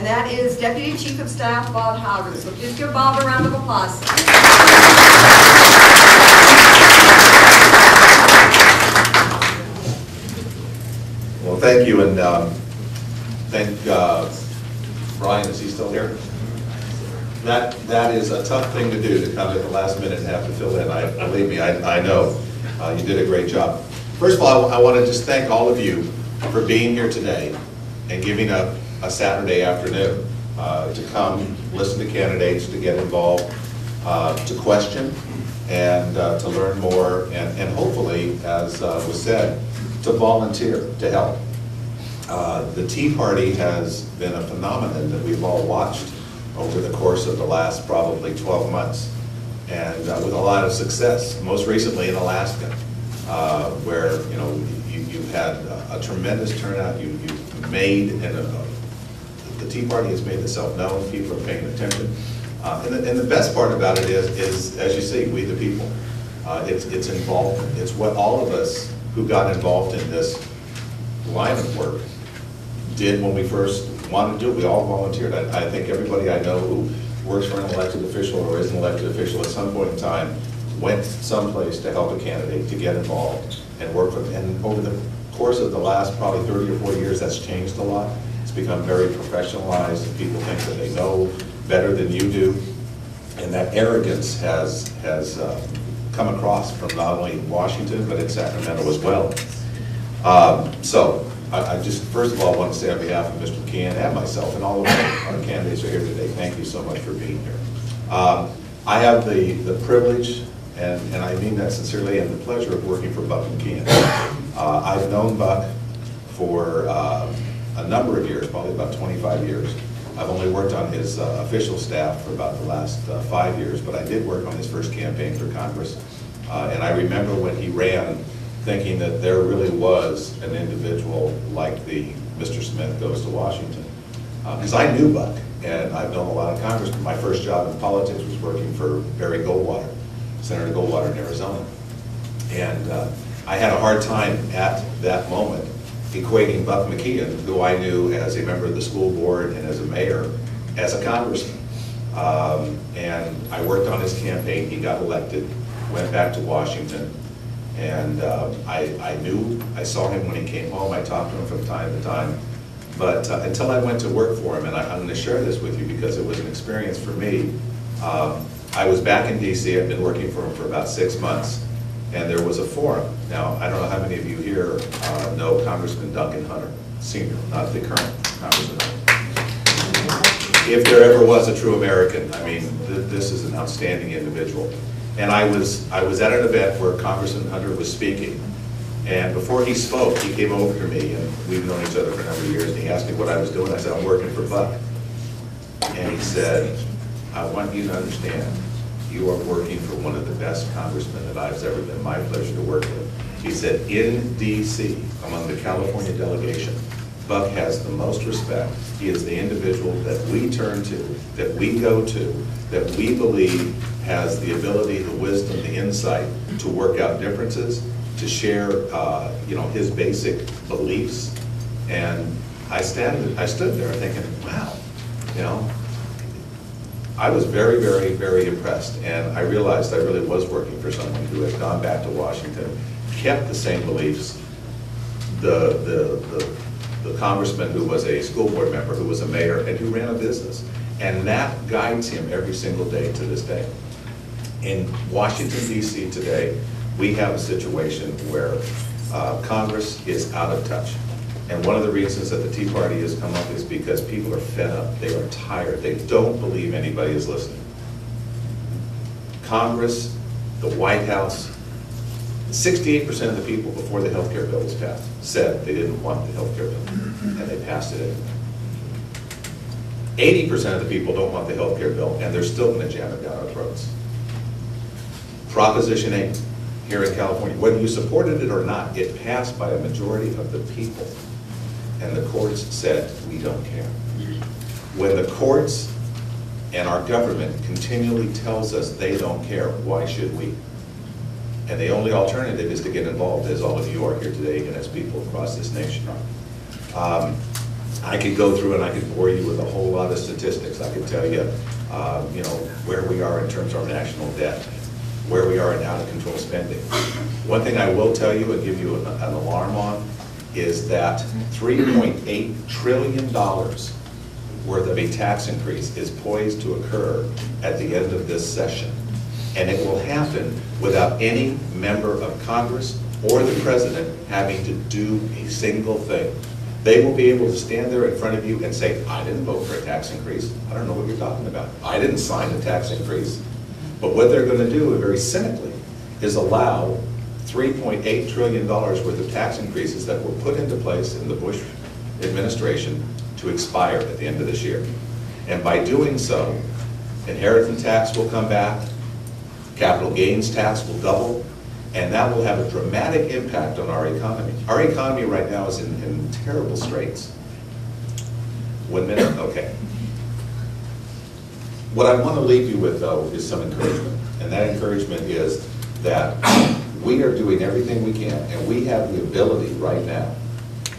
and that is Deputy Chief of Staff Bob Hauger. So just give Bob a round of applause. Well, thank you, and thank Brian. Is he still here? That is a tough thing to do, to come at the last minute and have to fill in. Believe me, I know. You did a great job. First of all, I want to just thank all of you for being here today and giving up a Saturday afternoon to come listen to candidates, to get involved, to question, and to learn more, and hopefully, as was said, to volunteer to help. The Tea Party has been a phenomenon that we've all watched over the course of the last probably 12 months, and with a lot of success, most recently in Alaska, where you've had a tremendous turnout. You've made, and the Tea Party has made itself known. People are paying attention, and the best part about it is, as you see, we the people. It's involvement. It's what all of us who got involved in this line of work did when we first wanted to do it. We all volunteered. I think everybody I know who works for an elected official or is an elected official at some point in time went someplace to help a candidate, to get involved and work with them. And over the course of the last probably 30 or 40 years, that's changed a lot. It's become very professionalized, and people think that they know better than you do. And that arrogance has come across from not only Washington, but in Sacramento as well. So I just, first of all, want to say on behalf of Mr. McKeon and myself and all of our candidates who are here today, thank you so much for being here. I have the privilege, and I mean that sincerely, and the pleasure of working for Buck McKeon. I've known Buck for a number of years, probably about 25 years. I've only worked on his official staff for about the last 5 years, but I did work on his first campaign for Congress. And I remember when he ran, thinking that there really was an individual like the Mr. Smith Goes to Washington. Because I knew Buck, and I've known a lot of congressmen. My first job in politics was working for Barry Goldwater, Senator Goldwater in Arizona. And I had a hard time at that moment equating Buck McKeon, who I knew as a member of the school board and as a mayor, as a congressman. And I worked on his campaign. He got elected, went back to Washington. And I saw him when he came home. I talked to him from time to time. But until I went to work for him, and I'm going to share this with you because it was an experience for me. I was back in DC. I'd been working for him for about 6 months. And there was a forum. Now, I don't know how many of you here know Congressman Duncan Hunter, Sr., not the current Congressman Hunter. If there ever was a true American, I mean, this is an outstanding individual. And I was at an event where Congressman Hunter was speaking, and before he spoke, he came over to me, and we've known each other for a number of years, and he asked me what I was doing. I said, I'm working for Buck. And he said, I want you to understand, you are working for one of the best congressmen that I've ever been my pleasure to work with. He said, in DC, among the California delegation, Buck has the most respect. He is the individual that we turn to, that we go to, that we believe has the ability, the wisdom, the insight to work out differences, to share his basic beliefs. And I stood there thinking, wow, I was very, very, very impressed, and I realized I really was working for someone who had gone back to Washington, kept the same beliefs. The congressman who was a school board member, who was a mayor, and who ran a business. And that guides him every single day to this day. In Washington, D.C. today, we have a situation where Congress is out of touch. And one of the reasons that the Tea Party has come up is because people are fed up. They are tired. They don't believe anybody is listening. Congress, the White House, 68% of the people before the health care bill was passed said they didn't want the health care bill, and they passed it anyway. 80% of the people don't want the health care bill, and they're still going to jam it down our throats. Proposition 8 here in California, whether you supported it or not, it passed by a majority of the people. And the courts said, we don't care. When the courts and our government continually tells us they don't care, why should we? And the only alternative is to get involved, as all of you are here today and as people across this nation are. I could go through and I could bore you with a whole lot of statistics. I could tell you, where we are in terms of our national debt, where we are in out-of-control spending. One thing I will tell you and give you an alarm on is that $3.8 trillion worth of a tax increase is poised to occur at the end of this session. And it will happen without any member of Congress or the president having to do a single thing. They will be able to stand there in front of you and say, I didn't vote for a tax increase. I don't know what you're talking about. I didn't sign a tax increase. But what they're going to do, very cynically, is allow $3.8 trillion worth of tax increases that were put into place in the Bush administration to expire at the end of this year. And by doing so, inheritance tax will come back, capital gains tax will double, and that will have a dramatic impact on our economy. Our economy right now is in terrible straits. 1 minute? Okay. What I want to leave you with, though, is some encouragement. And that encouragement is that we are doing everything we can, and we have the ability right now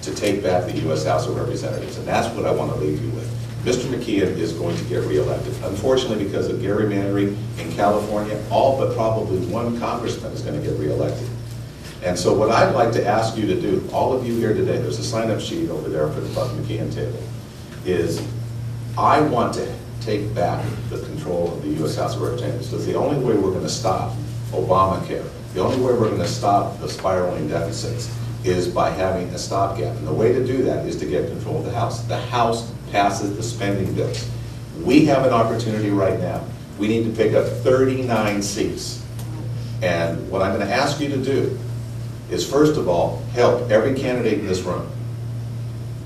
to take back the U.S. House of Representatives. And that's what I want to leave you with. Mr. McKeon is going to get reelected. Unfortunately, because of gerrymandering in California, all but probably one congressman is going to get reelected. And so what I'd like to ask you to do, all of you here today, there's a sign-up sheet over there for the Buck McKeon table, is I want to take back the control of the U.S. House of Representatives, because the only way we're going to stop Obamacare, the only way we're going to stop the spiraling deficits is by having a stopgap. And the way to do that is to get control of the House. The House passes the spending bills. We have an opportunity right now. We need to pick up 39 seats. And what I'm going to ask you to do is, first of all, help every candidate in this room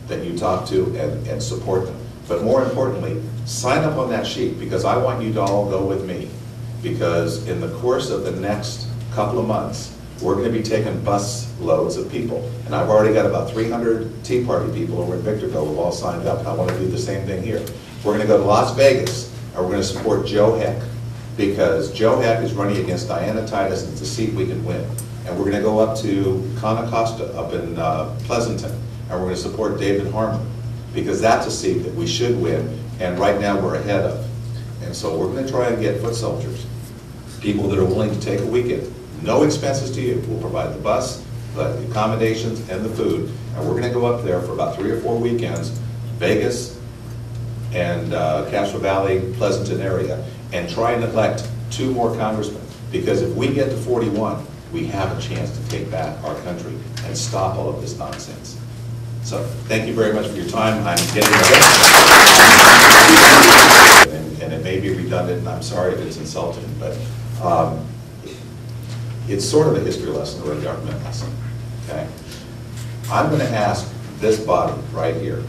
that you talk to and support them. But more importantly, sign up on that sheet, because I want you to all go with me. Because in the course of the next couple of months, we're going to be taking bus loads of people. And I've already got about 300 Tea Party people over in Victorville who've all signed up, and I want to do the same thing here. We're going to go to Las Vegas, and we're going to support Joe Heck, because Joe Heck is running against Diana Titus, and it's a seat we can win. And we're going to go up to Conacosta up in Pleasanton, and we're going to support David Harmon, because that's a seat that we should win, and right now we're ahead of. And so we're going to try and get foot soldiers, people that are willing to take a weekend. No expenses to you. We'll provide the bus, the accommodations, and the food. And we're going to go up there for about 3 or 4 weekends, Vegas and Castro Valley, Pleasanton area, and try and elect 2 more congressmen. Because if we get to 41, we have a chance to take back our country and stop all of this nonsense. So thank you very much for your time. I'm getting and it may be redundant, and I'm sorry if it's insulting, but it's sort of a history lesson or a government lesson, okay? I'm going to ask this body right here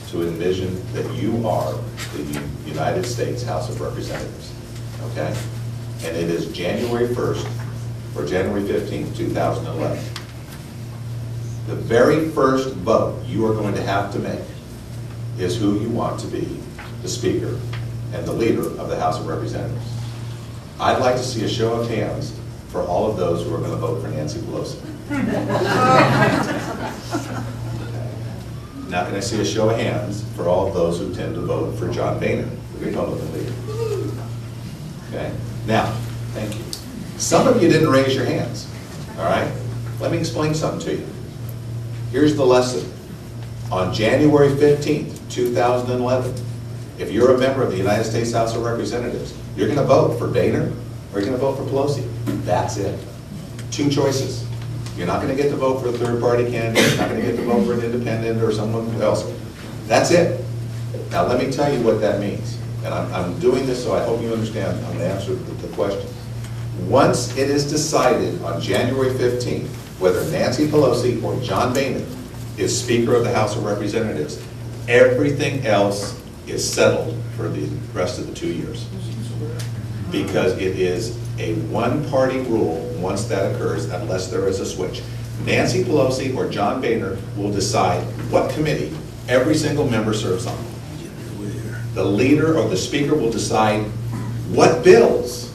to envision that you are the United States House of Representatives, okay? And it is January 1st or January 15th, 2011. The very first vote you are going to have to make is who you want to be the Speaker and the leader of the House of Representatives. I'd like to see a show of hands for all of those who are going to vote for Nancy Pelosi. Now, can I see a show of hands for all of those who tend to vote for John Boehner, the Republican leader? Okay. Now, thank you. Some of you didn't raise your hands, all right? Let me explain something to you. Here's the lesson. On January 15th, 2011, if you're a member of the United States House of Representatives, you're going to vote for Boehner or you're going to vote for Pelosi. That's it. 2 choices. You're not going to get to vote for a third-party candidate. You're not going to get to vote for an independent or someone else. That's it. Now, let me tell you what that means. And I'm doing this so I hope you understand. I'm going to answer the question. Once it is decided on January 15th whether Nancy Pelosi or John Boehner is Speaker of the House of Representatives, everything else is settled for the rest of the 2 years. Because it is a one-party rule once that occurs, unless there is a switch. Nancy Pelosi or John Boehner will decide what committee every single member serves on. The leader or the Speaker will decide what bills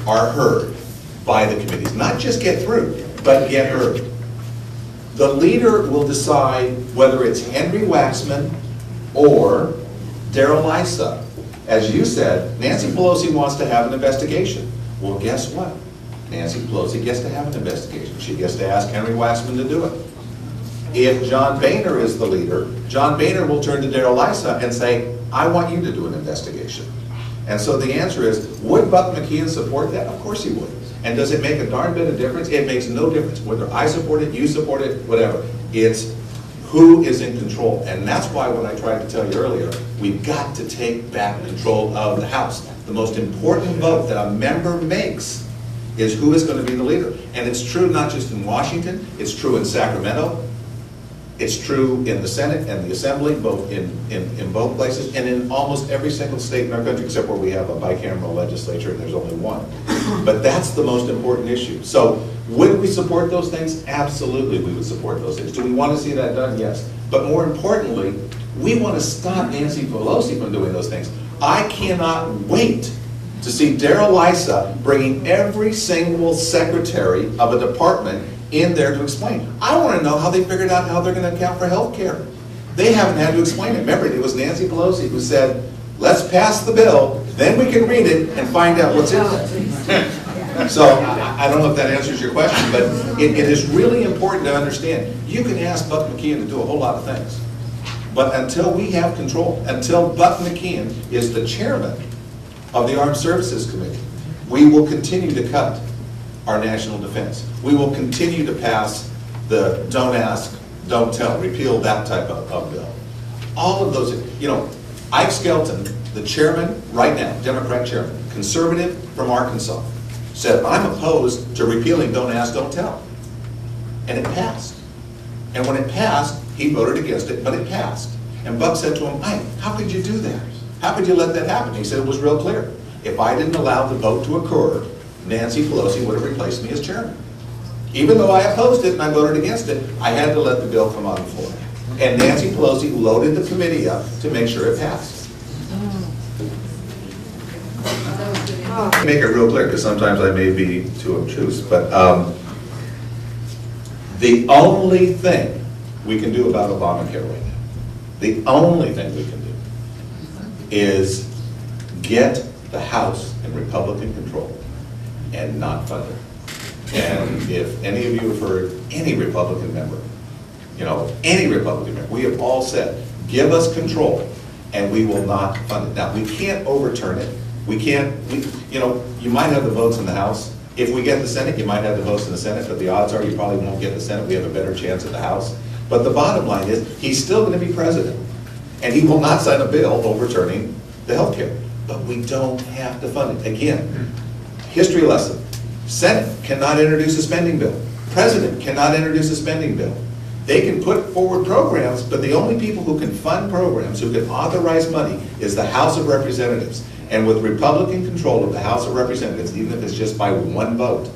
are heard by the committees. Not just get through, but get heard. The leader will decide whether it's Henry Waxman Or Darrell Issa. As you said, Nancy Pelosi wants to have an investigation. Well, guess what? Nancy Pelosi gets to have an investigation. She gets to ask Henry Waxman to do it. If John Boehner is the leader, John Boehner will turn to Darrell Issa and say, I want you to do an investigation. And so the answer is, would Buck McKeon support that? Of course he would. And does it make a darn bit of difference? It makes no difference. Whether I support it, you support it, whatever. It's who is in control. And that's why what I tried to tell you earlier, we've got to take back control of the House. The most important vote that a member makes is who is going to be the leader. And it's true not just in Washington, it's true in Sacramento, it's true in the Senate and the Assembly, both in both places, and in almost every single state in our country, except where we have a bicameral legislature and there's only one. But that's the most important issue. So would we support those things? Absolutely we would support those things. Do we want to see that done? Yes. But more importantly, we want to stop Nancy Pelosi from doing those things. I cannot wait to see Darrell Issa bringing every single secretary of a department in there to explain. I want to know how they figured out how they're going to account for health care. They haven't had to explain it. Remember, it was Nancy Pelosi who said, let's pass the bill, then we can read it and find out what's in there. So I don't know if that answers your question, but it is really important to understand. You can ask Buck McKeon to do a whole lot of things. But until we have control, until Buck McKeon is the chairman of the Armed Services Committee, we will continue to cut our national defense. We will continue to pass the don't ask, don't tell, repeal that type of bill. All of those, you know, Ike Skelton, the chairman right now, Democrat chairman, conservative from Arkansas, said, I'm opposed to repealing don't ask, don't tell. And it passed. And when it passed, he voted against it, but it passed. And Buck said to him, Ike, how could you do that? How could you let that happen? He said it was real clear. If I didn't allow the vote to occur, Nancy Pelosi would have replaced me as chairman. Even though I opposed it and I voted against it, I had to let the bill come on the floor. And Nancy Pelosi loaded the committee up to make sure it passed. Make it real clear, because sometimes I may be too obtuse, but the only thing we can do about Obamacare right now, the only thing we can do is get the House in Republican control and not fund it. And if any of you have heard any Republican member, you know, any Republican member, we have all said, give us control and we will not fund it. Now, we can't overturn it. We can't, you know, you might have the votes in the House. If we get the Senate, you might have the votes in the Senate, but the odds are you probably won't get the Senate. We have a better chance at the House. But the bottom line is, he's still going to be president, and he will not sign a bill overturning the health care. But we don't have to fund it. Again, history lesson. Senate cannot introduce a spending bill. President cannot introduce a spending bill. They can put forward programs, but the only people who can fund programs, who can authorize money, is the House of Representatives. And with Republican control of the House of Representatives, even if it's just by one vote,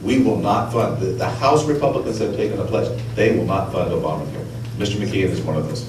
we will not fund. The House Republicans have taken a pledge. They will not fund Obamacare. Mr. McKeon is one of those.